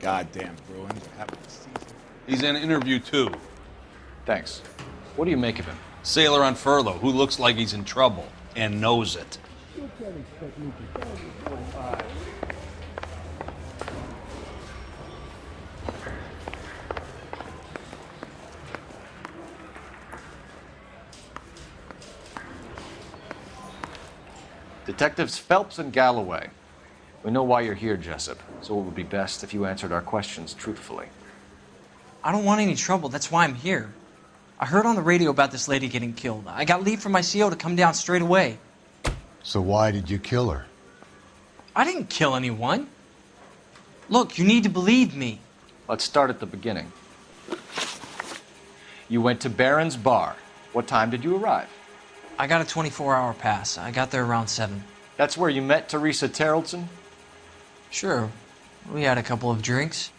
goddamn Bruins are having a season. He's in interview 2. Thanks. What do you make of him? Sailor on furlough who looks like he's in trouble and knows it. You can't expect me to tell you 45. Detectives Phelps and Galloway. We know why you're here, Jessup, so it would be best if you answered our questions truthfully. I don't want any trouble. That's why I'm here. I heard on the radio about this lady getting killed. I got leave from my CO to come down straight away. So why did you kill her? I didn't kill anyone. Look, you need to believe me. Let's start at the beginning. You went to Barron's Bar. What time did you arrive? I got a 24-hour pass. I got there around 7. That's where you met Teresa Terrellson? Sure. We had a couple of drinks.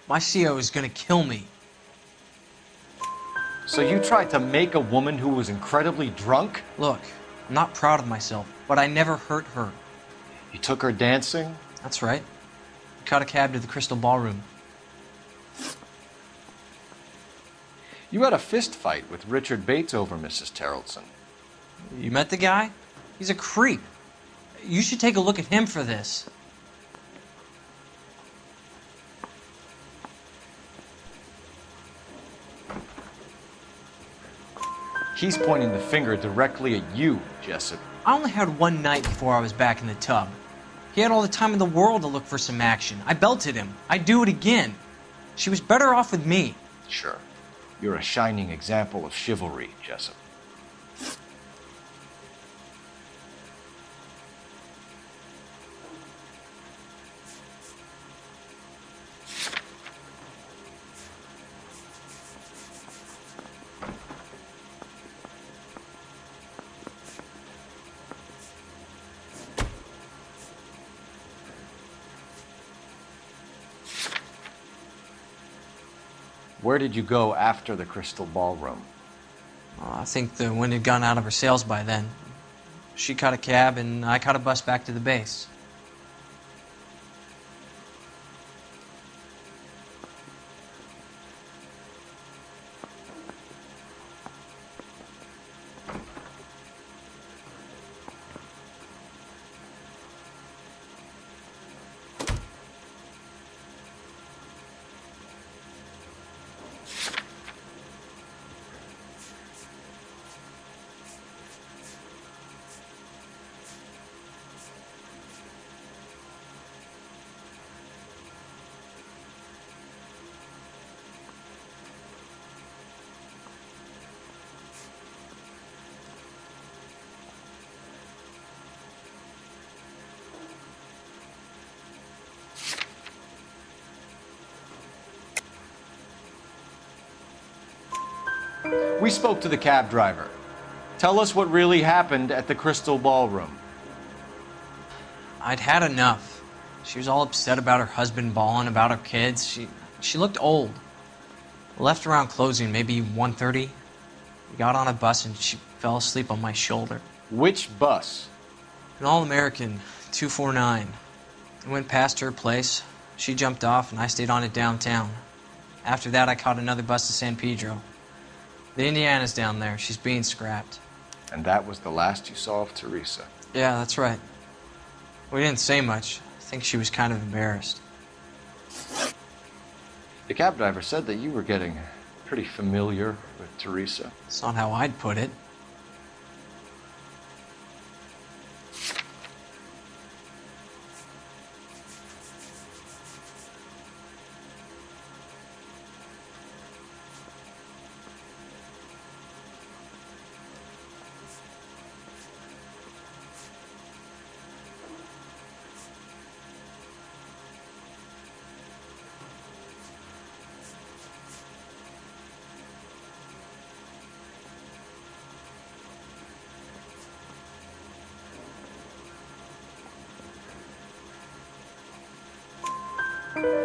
My CO is gonna kill me. So you tried to make a woman who was incredibly drunk? Look, I'm not proud of myself, but I never hurt her. You took her dancing? That's right. I caught a cab to the Crystal Ballroom. You had a fist fight with Richard Bates over Mrs. Terrellson. You met the guy? He's a creep. You should take a look at him for this. He's pointing the finger directly at you, Jessup. I only had one night before I was back in the tub. He had all the time in the world to look for some action. I belted him. I'd do it again. She was better off with me. Sure. You're a shining example of chivalry, Jessup. Where did you go after the Crystal Ballroom? I think the wind had gone out of her sails by then. She caught a cab and I caught a bus back to the base. We spoke to the cab driver. Tell us what really happened at the Crystal Ballroom. I'd had enough. She was all upset about her husband bawling about her kids. She looked old. Left around closing, maybe 1:30. We got on a bus and she fell asleep on my shoulder. Which bus? An All-American, 249. I went past her place. She jumped off and I stayed on it downtown. After that, I caught another bus to San Pedro. The Indiana's down there. She's being scrapped. And that was the last you saw of Teresa. Yeah, that's right. We didn't say much. I think she was kind of embarrassed. The cab driver said that you were getting pretty familiar with Teresa. It's not how I'd put it.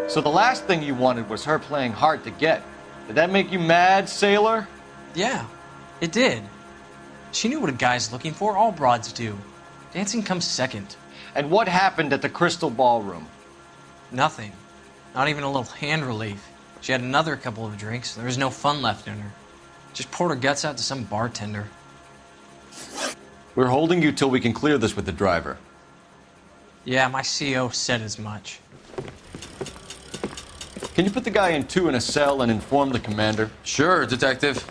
So the last thing you wanted was her playing hard to get. Did that make you mad, sailor? Yeah, it did. She knew what a guy's looking for. All broads do. Dancing comes second. And what happened at the Crystal Ballroom? Nothing. Not even a little hand relief. She had another couple of drinks. There was no fun left in her. Just poured her guts out to some bartender. We're holding you till we can clear this with the driver. Yeah, my CO said as much. Can you put the guy in two in a cell and inform the commander? Sure, Detective.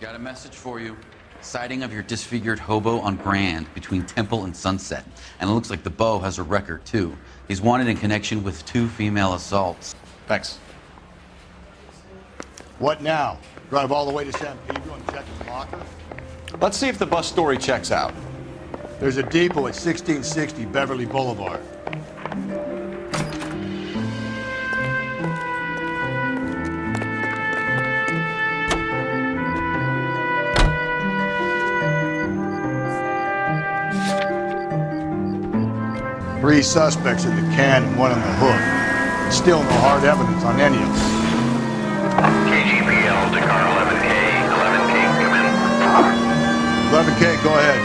Got a message for you. Sighting of your disfigured hobo on Grand between Temple and Sunset. And it looks like the Beau has a record, too. He's wanted in connection with 2 female assaults. Thanks. What now? Drive all the way to San Pedro and check his locker? Let's see if the bus story checks out. There's a depot at 1660 Beverly Boulevard. Three suspects in the can and one on the hook. Still no hard evidence on any of them. KGPL to car 11K. 11K, come in. 11K, go ahead.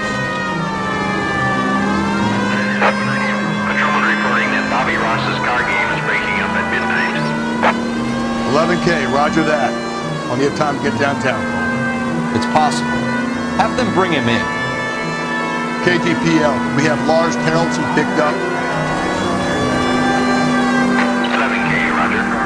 Patrolman reporting that Bobby Ross's car game is breaking up at midnight. 11K, roger that. Plenty of time to get downtown. It's possible. Have them bring him in. KTPL, we have Lars Carlson picked up. 11K, roger.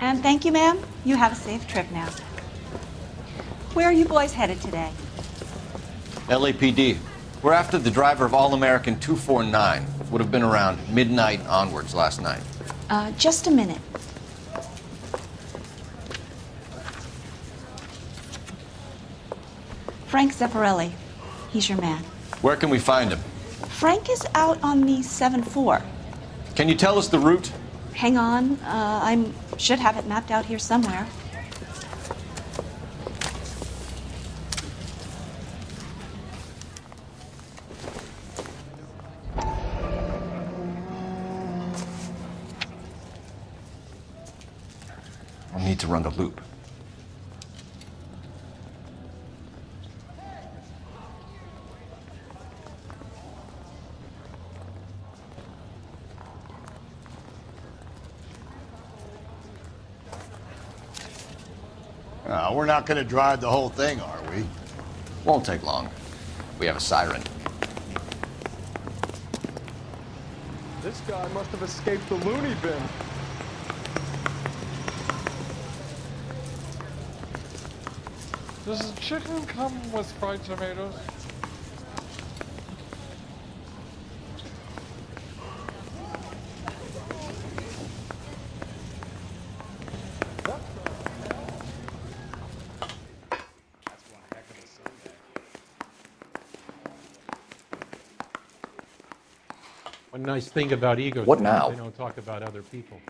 And thank you, ma'am. You have a safe trip now. Where are you boys headed today? LAPD. We're after the driver of All-American 249. Would have been around midnight onwards last night. Just a minute. Frank Zeffirelli. He's your man. Where can we find him? Frank is out on the 7-4. Can you tell us the route? Hang on. I should have it mapped out here somewhere. I'll need to run the loop. We're not going to drive the whole thing, are we? Won't take long. We have a siren. This guy must have escaped the loony bin. Does the chicken come with fried tomatoes? One nice thing about egos. What now? They don't talk about other people.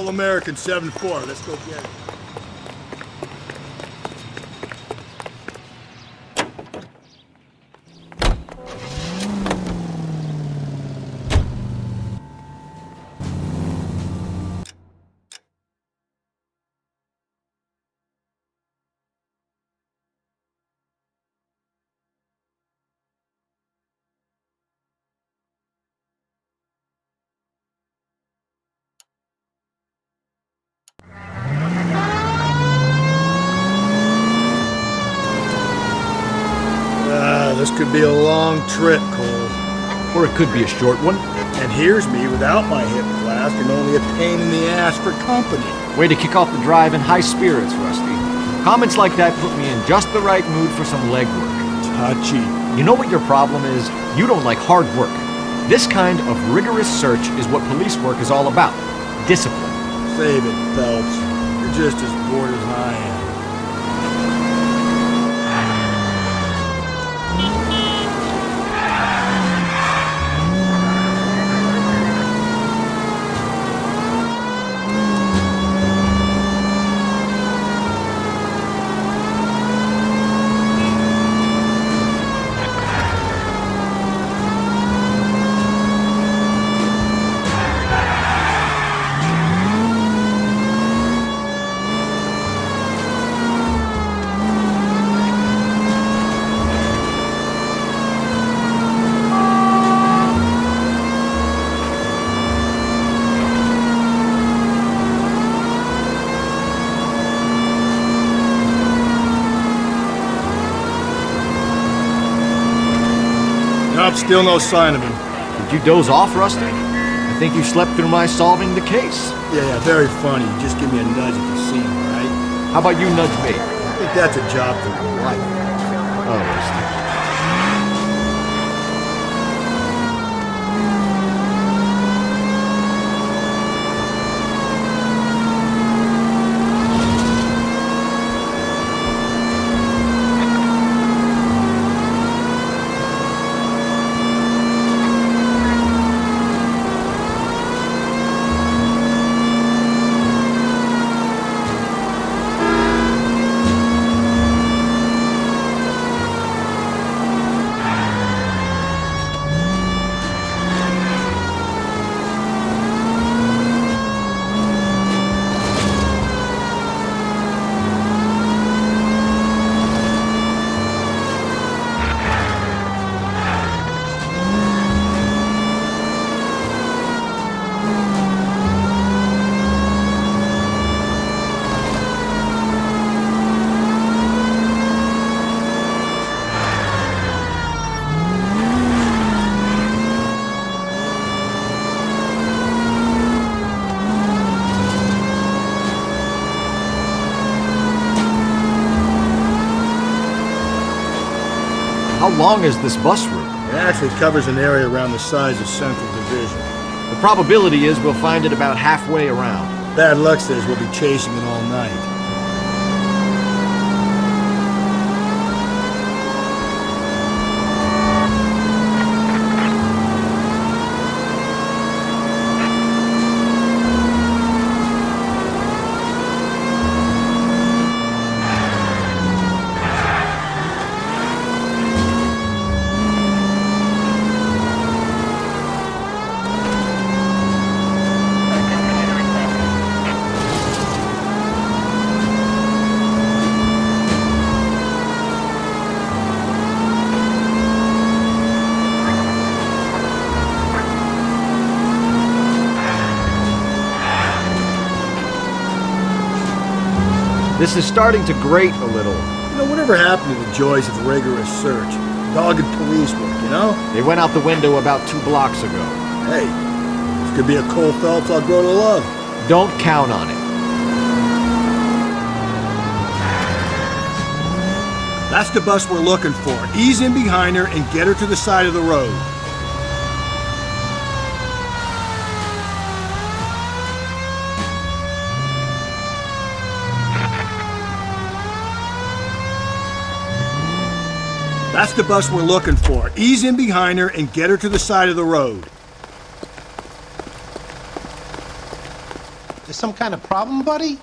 All-American 7-4. Let's go get it. This could be a long trip, Cole. Or it could be a short one. And here's me without my hip flask and only a pain in the ass for company. Way to kick off the drive in high spirits, Rusty. Comments like that put me in just the right mood for some legwork. Touchy. You know what your problem is? You don't like hard work. This kind of rigorous search is what police work is all about. Discipline. Save it, Phelps. You're just as bored as I am. Nope, still no sign of him. Did you doze off, Rusty? I think you slept through my solving the case. Yeah, very funny. Just give me a nudge if you see him, right? How about you nudge me? I think that's a job for your wife. Oh, Rusty. How long is this bus route? It actually covers an area around the size of Central Division. The probability is we'll find it about halfway around. Bad luck says we'll be chasing it all night. This is starting to grate a little. You know, whatever happened to the joys of rigorous search? Dogged police work, you know? They went out the window about 2 blocks ago. Hey, this could be a Cole Phelps I'll grow to love. Don't count on it. That's the bus we're looking for. Ease in behind her and get her to the side of the road. That's the bus we're looking for. Ease in behind her and get her to the side of the road. There's some kind of problem, buddy?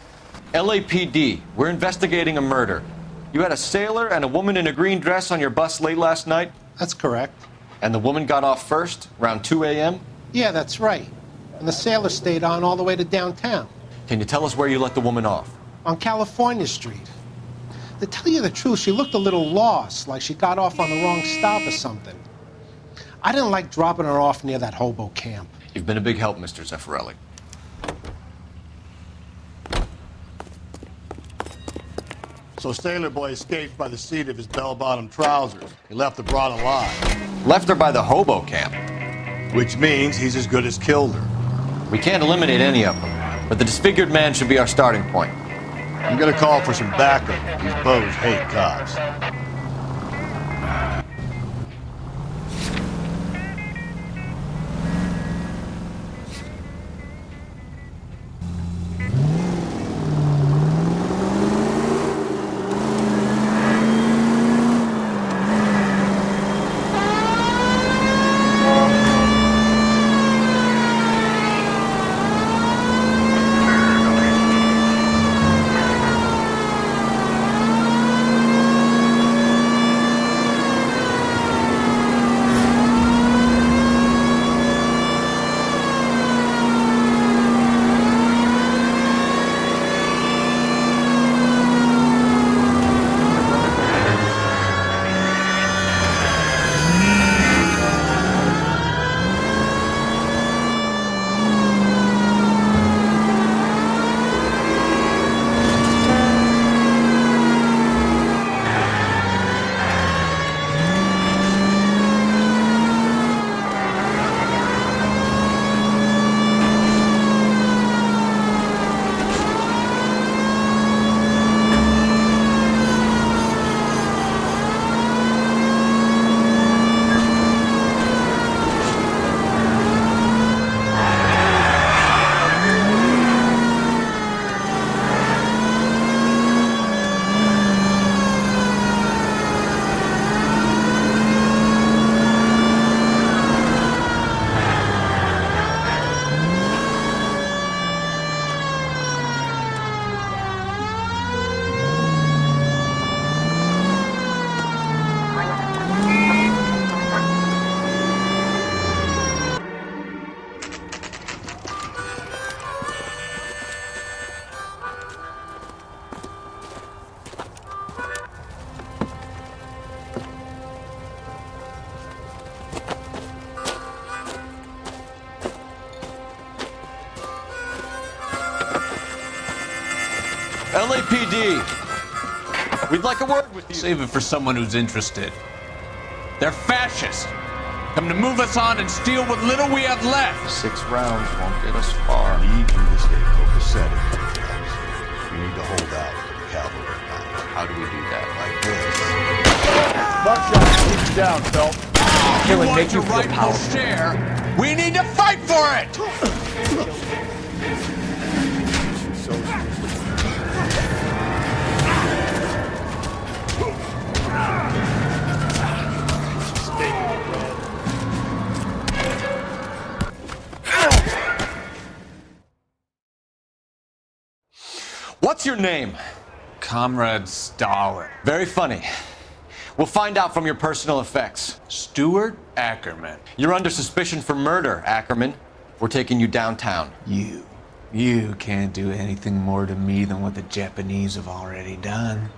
LAPD, we're investigating a murder. You had a sailor and a woman in a green dress on your bus late last night? That's correct. And the woman got off first, around 2 a.m.? Yeah, that's right. And the sailor stayed on all the way to downtown. Can you tell us where you let the woman off? On California Street. To tell you the truth, she looked a little lost, like she got off on the wrong stop or something. I didn't like dropping her off near that hobo camp. You've been a big help, Mr. Zeffirelli. So Sailor Boy escaped by the seat of his bell-bottom trousers. He left the broad alive. Left her by the hobo camp. Which means he's as good as killed her. We can't eliminate any of them, but the disfigured man should be our starting point. I'm gonna call for some backup. These bows hate cops. LAPD, we'd like a word with you. Save it for someone who's interested. They're fascists. Come to move us on and steal what little we have left. 6 rounds won't get us far. I need you to stay copacetic, Phelps. You need to hold out for the cavalry now. How do we do that? Like this. Buckshot, keep it down, Phelps. You want your rightful share? We need to fight for it! What's your name? Comrade Stalin. Very funny. We'll find out from your personal effects. Stuart Ackerman. You're under suspicion for murder, Ackerman. We're taking you downtown. You can't do anything more to me than what the Japanese have already done.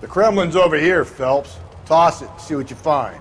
The Kremlin's over here, Phelps. Toss it and see what you find.